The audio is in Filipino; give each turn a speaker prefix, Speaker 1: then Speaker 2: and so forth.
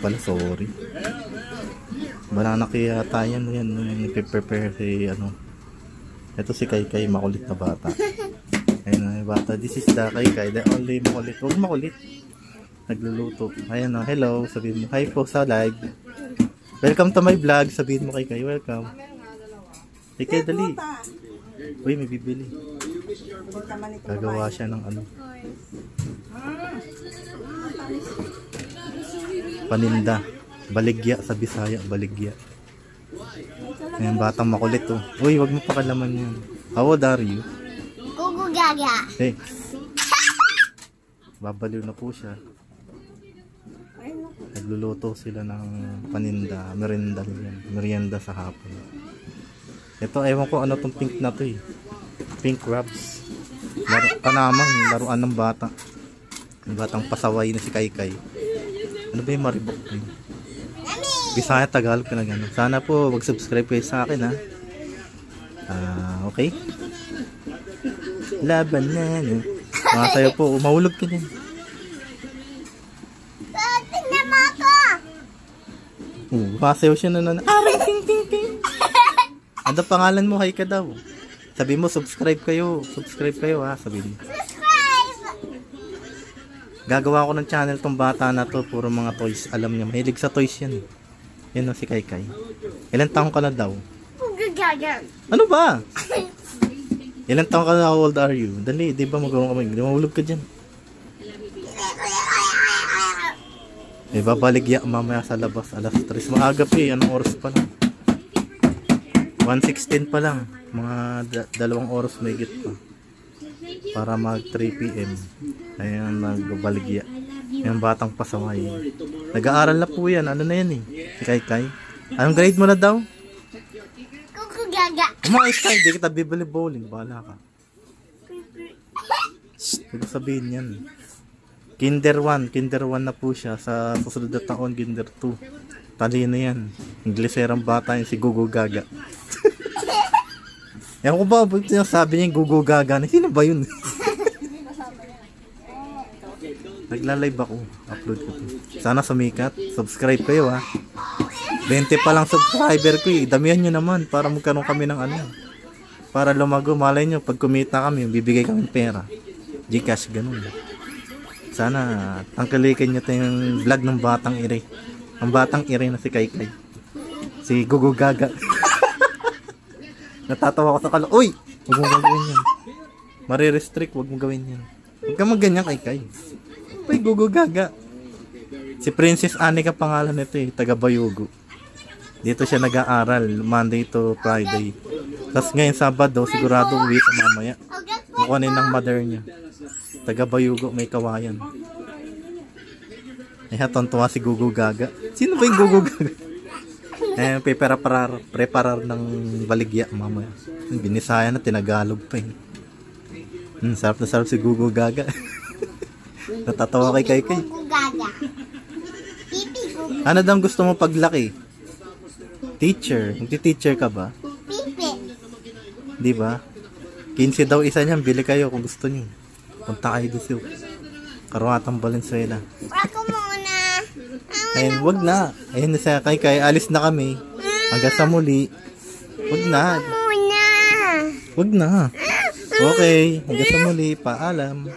Speaker 1: Pala, sorry. Banana kaya tayo yan. Prepare si ano. Ito si Kaykay, makulit na bata. Ayun na yung bata. This is the Kaykay, the only makulit. Huwag makulit. Nagluluto. Ayan o, hello. Sabihin mo, hi po sa live. Welcome to my vlog. Sabihin mo Kaykay, welcome. Kaykay, dali. Uy, may bibili. Gagawa siya ng ano. Paninda. Baligya sa Bisaya, baligya. Ayan, batang makulit oh. Uy, wag mo pakalaman yan. How old are you?
Speaker 2: Gugu gaga.
Speaker 1: Hey. Babaliw na po siya. Nagluluto sila ng paninda, merienda sa hapon. Ito, ewan ko ano tong pink na to eh. Pink crabs. Laruan ng bata. Yung batang pasaway na si Kaykay. Ano ba yung maribok? Bisaya, Tagalog ka na gano'n. Sana po mag-subscribe kayo sa akin ha. Okay? Laban na. Mga sayo po, umahulog ka din.
Speaker 2: Tingnan mo ako!
Speaker 1: Masayaw siya na aray, ting ting ting. Ano pangalan mo? Hi ka daw. Sabi mo, subscribe kayo. Subscribe kayo ha. Sabi mo.
Speaker 2: Subscribe!
Speaker 1: Gagawa ko ng channel tong bata na to. Puro mga toys. Alam niya, mahilig sa toys yan. Yan o si Kaykay. Ilan taong ka na daw? Ano ba? Ilan taong ka na? How old are you? Dali, di ba magawang kamay? Mahulog ka dyan. Eh, babaligya mamaya sa labas. Alas 3. Maaga pa eh. Anong oras pa lang? 1:16 pa lang. Mga 2 oras may git pa. Para mag 3 PM. Ayan, nagbabaligya. Yung batang pasaway. Nag-aaral na po yan. Ano na yan eh? Si Kaykay. Anong grade mo na daw?
Speaker 2: Gugu gaga.
Speaker 1: Umayos tayo. Di kita bibili bowling. Bahala ka. Hindi ko sabihin yan. Kinder 1. Kinder 1 na po siya. Sa susunod na taon, Kinder 2. Talino yan. Ingleserang bata yung si Gugu Gaga. Ewan ko ba? Sabi niya yung Gugu Gaga. Sino ba yun? Nagla-live ako. Upload ko to. Sana sumikat. Subscribe kayo ha. 20 pa lang subscriber ko eh. Damihan nyo naman para magkaroon kami ng ano. Para lumago. Malay nyo. Pag kumita kami, bibigay kami pera. Gcash, ganun. Sana tangkalikin nyo yung vlog ng batang ire. Ang batang ire na si Kaykay. Si Gugu Gaga. Natatawa ko sa kala. Uy! Huwag mo gawin yan. Marirestrict. Huwag mo gawin yan. Huwag ka magganyan Kaykay. Ay, Gugu Gaga. Si Princess Anika pangalan nito eh, taga Bayugo. Dito siya nag-aaral, Monday to Friday. Tapos ngayon Sabado, sigurado uwi sa mamaya. Kukunin ng mother niya. Taga Bayugo, may kawayan. Ay, hatontuwa si Gugu Gaga. Sino ba yung Gugu Gaga? Eh, preparar ng baligya mamaya. Binisaya na, tinagalog pa eh. Sarap na sarap si Gugu Gaga. Natatawa kay Kaykay. Ano daw gusto mo paglaki? Teacher. Magti-teacher ka ba?
Speaker 2: Pipi.
Speaker 1: Di ba? 15 daw isa niyan. Bili kayo kung gusto niyo. Punta kayo doon. Karuatang Valenzuela.
Speaker 2: Ako muna.
Speaker 1: Ayun, wag na. Ayun na sa Kaykay. Alis na kami. Hanggang sa muli. Wag na.
Speaker 2: Muna.
Speaker 1: Wag na. Okay. Hanggang sa muli. Paalam.